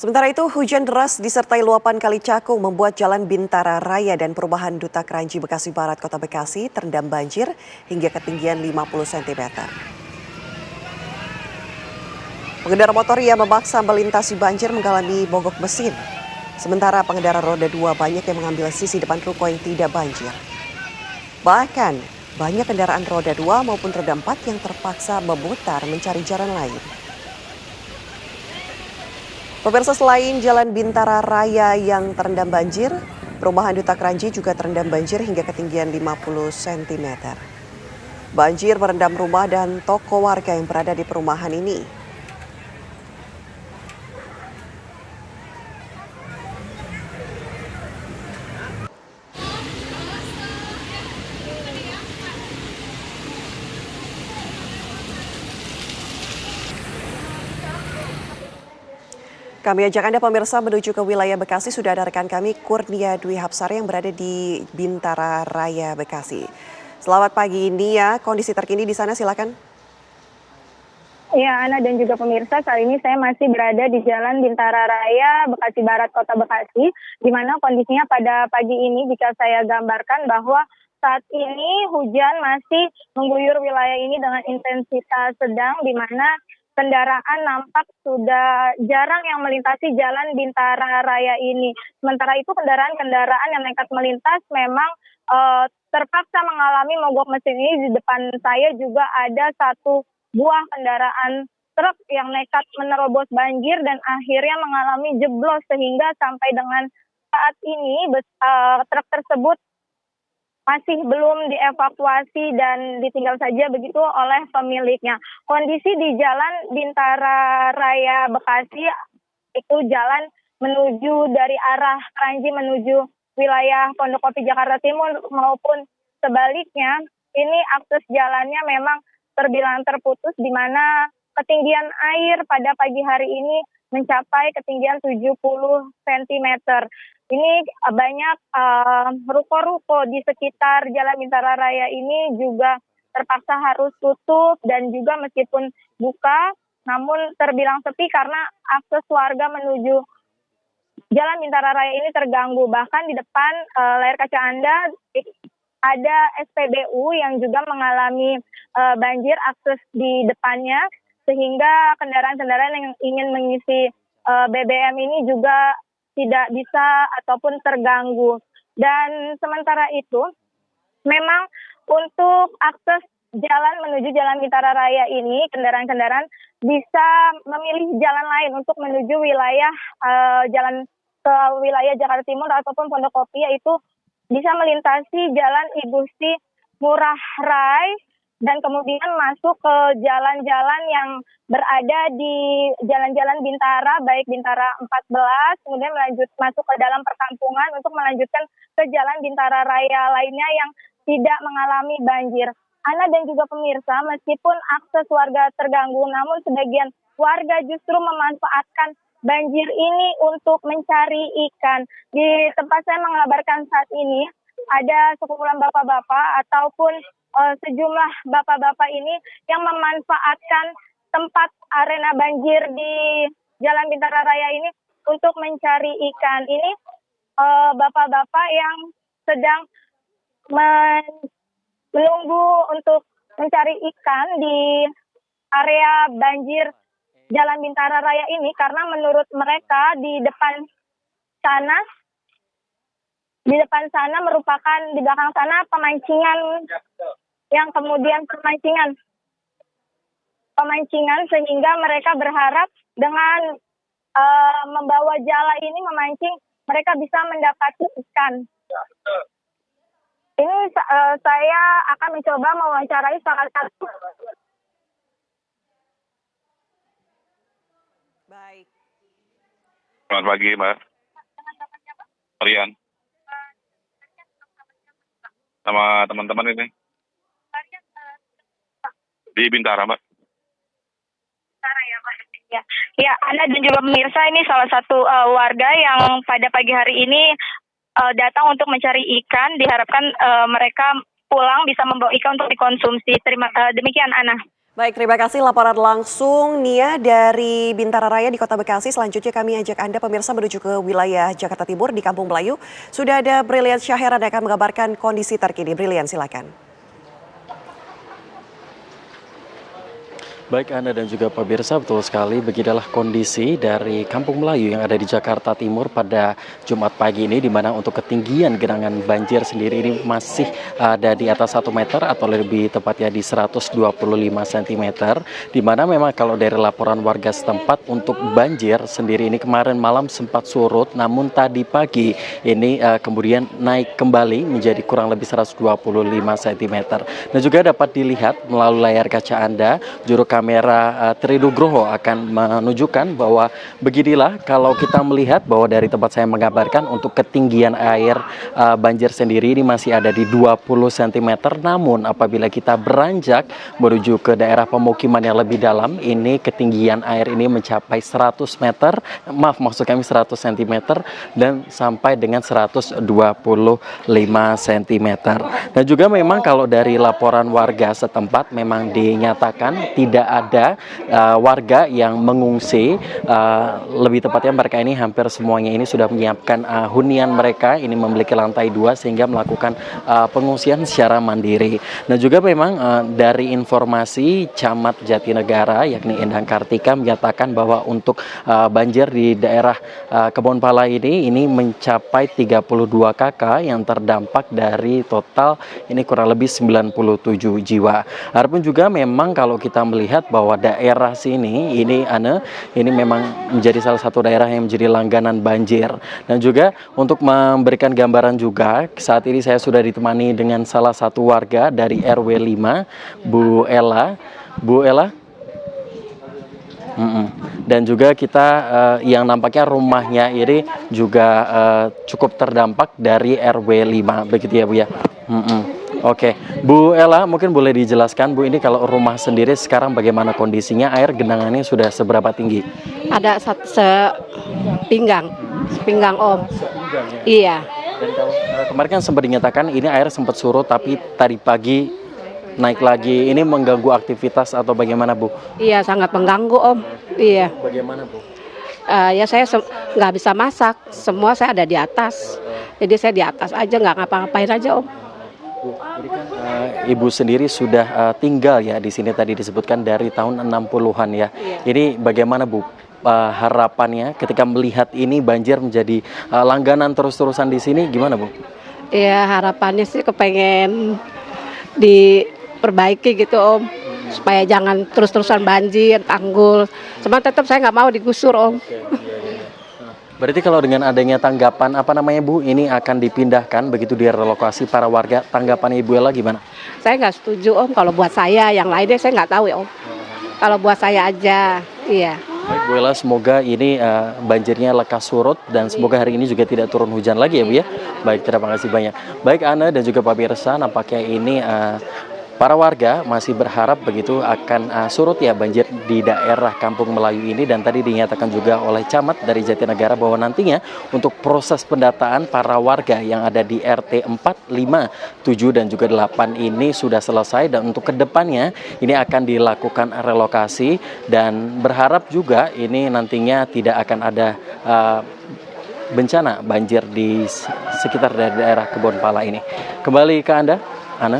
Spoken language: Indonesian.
Sementara itu, hujan deras disertai luapan Kali Cakung membuat Jalan Bintara Raya dan Perumahan Duta Kranji Bekasi Barat Kota Bekasi terendam banjir hingga ketinggian 50 cm. Pengendara motor yang memaksa melintasi banjir mengalami mogok mesin. Sementara pengendara roda 2 banyak yang mengambil sisi depan ruko yang tidak banjir. Bahkan, banyak kendaraan roda 2 maupun roda 4 yang terpaksa memutar mencari jalan lain. Pemirsa, selain Jalan Bintara Raya yang terendam banjir, Perumahan Duta Kranji juga terendam banjir hingga ketinggian 50 cm. Banjir merendam rumah dan toko warga yang berada di perumahan ini. Kami ajak Anda pemirsa menuju ke wilayah Bekasi. Sudah ada rekan kami Kurnia Dwi Hapsari yang berada di Bintara Raya Bekasi. Selamat pagi Nia, kondisi terkini di sana silakan. Ya, Ana dan juga pemirsa, saat ini saya masih berada di Jalan Bintara Raya, Bekasi Barat, Kota Bekasi, di mana kondisinya pada pagi ini jika saya gambarkan bahwa saat ini hujan masih mengguyur wilayah ini dengan intensitas sedang, di mana kendaraan nampak sudah jarang yang melintasi Jalan Bintara Raya ini. Sementara itu kendaraan-kendaraan yang nekat melintas memang terpaksa mengalami mogok mesin ini. Di depan saya juga ada satu buah kendaraan truk yang nekat menerobos banjir dan akhirnya mengalami jeblos sehingga sampai dengan saat ini truk tersebut masih belum dievakuasi dan ditinggal saja begitu oleh pemiliknya. Kondisi di Jalan Bintara Raya Bekasi itu jalan menuju dari arah Kranji menuju wilayah Pondokopi Jakarta Timur maupun sebaliknya, ini akses jalannya memang terbilang terputus di mana ketinggian air pada pagi hari ini mencapai ketinggian 70 cm. Ini banyak ruko-ruko di sekitar Jalan Bintara Raya ini juga terpaksa harus tutup dan juga meskipun buka namun terbilang sepi karena akses warga menuju Jalan Bintara Raya ini terganggu. Bahkan di depan layar kaca Anda ada SPBU yang juga mengalami banjir akses di depannya sehingga kendaraan-kendaraan yang ingin mengisi BBM ini juga tidak bisa ataupun terganggu. Dan sementara itu memang untuk akses jalan menuju Jalan Bintara Raya ini kendaraan-kendaraan bisa memilih jalan lain untuk menuju wilayah jalan ke wilayah Jakarta Timur ataupun Pondokopi, yaitu bisa melintasi Jalan Igusti Ngurah Rai dan kemudian masuk ke jalan-jalan yang berada di jalan-jalan Bintara, baik Bintara 14, kemudian masuk ke dalam perkampungan untuk melanjutkan ke Jalan Bintara Raya lainnya yang tidak mengalami banjir. Ana dan juga pemirsa, meskipun akses warga terganggu, namun sebagian warga justru memanfaatkan banjir ini untuk mencari ikan. Di tempat saya mengabarkan saat ini, ada sekumpulan bapak-bapak ataupun sejumlah bapak-bapak ini yang memanfaatkan tempat arena banjir di Jalan Bintara Raya ini untuk mencari ikan. Ini bapak-bapak yang sedang menunggu untuk mencari ikan di area banjir Jalan Bintara Raya ini karena menurut mereka di depan sana merupakan di belakang sana pemancingan yang kemudian pemancingan sehingga mereka berharap dengan membawa jala ini memancing mereka bisa mendapati ikan. Ini saya akan mencoba mewawancarai salah satu. Baik. Selamat pagi, Mbak. Rian. Sama teman-teman ini. Di Bintara, Mbak. Bintara ya, Pak. Ya, Anda dan juga pemirsa, ini salah satu warga yang pada pagi hari ini datang untuk mencari ikan. Diharapkan mereka pulang bisa membawa ikan untuk dikonsumsi. Demikian, Ana. Baik, terima kasih laporan langsung Nia dari Bintara Raya di Kota Bekasi. Selanjutnya kami ajak Anda pemirsa menuju ke wilayah Jakarta Timur di Kampung Melayu. Sudah ada Brilian Syahera yang akan mengabarkan kondisi terkini. Brilian, silakan. Baik Anda dan juga pemirsa, betul sekali beginilah kondisi dari Kampung Melayu yang ada di Jakarta Timur pada Jumat pagi ini, di mana untuk ketinggian genangan banjir sendiri ini masih ada di atas 1 meter atau lebih tepatnya di 125 cm, di mana memang kalau dari laporan warga setempat untuk banjir sendiri ini kemarin malam sempat surut, namun tadi pagi ini kemudian naik kembali menjadi kurang lebih 125 cm. Dan juga dapat dilihat melalui layar kaca Anda, juru kamera Trinugroho akan menunjukkan bahwa beginilah kalau kita melihat bahwa dari tempat saya mengabarkan untuk ketinggian air banjir sendiri ini masih ada di 20 cm, namun apabila kita beranjak menuju ke daerah pemukiman yang lebih dalam, ini ketinggian air ini mencapai 100 meter, maksud kami 100 cm dan sampai dengan 125 cm. Dan juga memang kalau dari laporan warga setempat memang dinyatakan tidak ada warga yang mengungsi, lebih tepatnya mereka ini hampir semuanya ini sudah menyiapkan hunian mereka, ini memiliki lantai 2 sehingga melakukan pengungsian secara mandiri. Dan juga memang dari informasi Camat Jatinegara yakni Endang Kartika menyatakan bahwa untuk banjir di daerah Kebonpala ini mencapai 32 KK yang terdampak dari total ini kurang lebih 97 jiwa. Adapun juga memang kalau kita melihat bahwa daerah sini ini memang menjadi salah satu daerah yang menjadi langganan banjir. Dan juga untuk memberikan gambaran juga, saat ini saya sudah ditemani dengan salah satu warga dari RW 5, Bu Ella. Bu Ella? Dan juga kita yang nampaknya rumahnya ini juga cukup terdampak dari RW 5, begitu ya Bu ya? Oke, Bu Ella mungkin boleh dijelaskan Bu, ini kalau rumah sendiri sekarang bagaimana kondisinya, air genangannya sudah seberapa tinggi? Ada sepinggang Om. Sepinggang ya? Iya. Dan kalau kemarin kan sempat dinyatakan ini air sempat surut tapi tadi pagi naik lagi, ini mengganggu aktivitas atau bagaimana Bu? Iya, sangat mengganggu Om. Iya. Bagaimana Bu? Ya saya nggak bisa masak, semua saya ada di atas. Jadi saya di atas aja, nggak ngapa-ngapain aja Om. Bu, ini kan Ibu sendiri sudah tinggal ya di sini, tadi disebutkan dari tahun 60-an ya. Iya. Ini bagaimana Bu harapannya ketika melihat ini banjir menjadi langganan terus-terusan di sini, gimana Bu? Iya, harapannya sih kepengen diperbaiki gitu Om, supaya jangan terus-terusan banjir, tanggul. Cuma tetap saya nggak mau digusur Om. Berarti kalau dengan adanya tanggapan Bu, ini akan dipindahkan begitu direlokasi para warga, tanggapan Ibu Ella gimana? Saya nggak setuju Om, kalau buat saya, yang lainnya saya nggak tahu ya Om. Kalau buat saya aja, iya. Baik Bu Ella, semoga ini banjirnya lekas surut dan semoga hari ini juga tidak turun hujan lagi ya Bu ya. Baik, terima kasih banyak. Baik Ana dan juga Pak Pirsa, nampaknya ini para warga masih berharap begitu akan surut ya banjir di daerah Kampung Melayu ini, dan tadi dinyatakan juga oleh Camat dari Jatinegara bahwa nantinya untuk proses pendataan para warga yang ada di RT 4, 5, 7 dan juga 8 ini sudah selesai, dan untuk kedepannya ini akan dilakukan relokasi dan berharap juga ini nantinya tidak akan ada bencana banjir di sekitar daerah Kebonpala ini. Kembali ke Anda, Ana.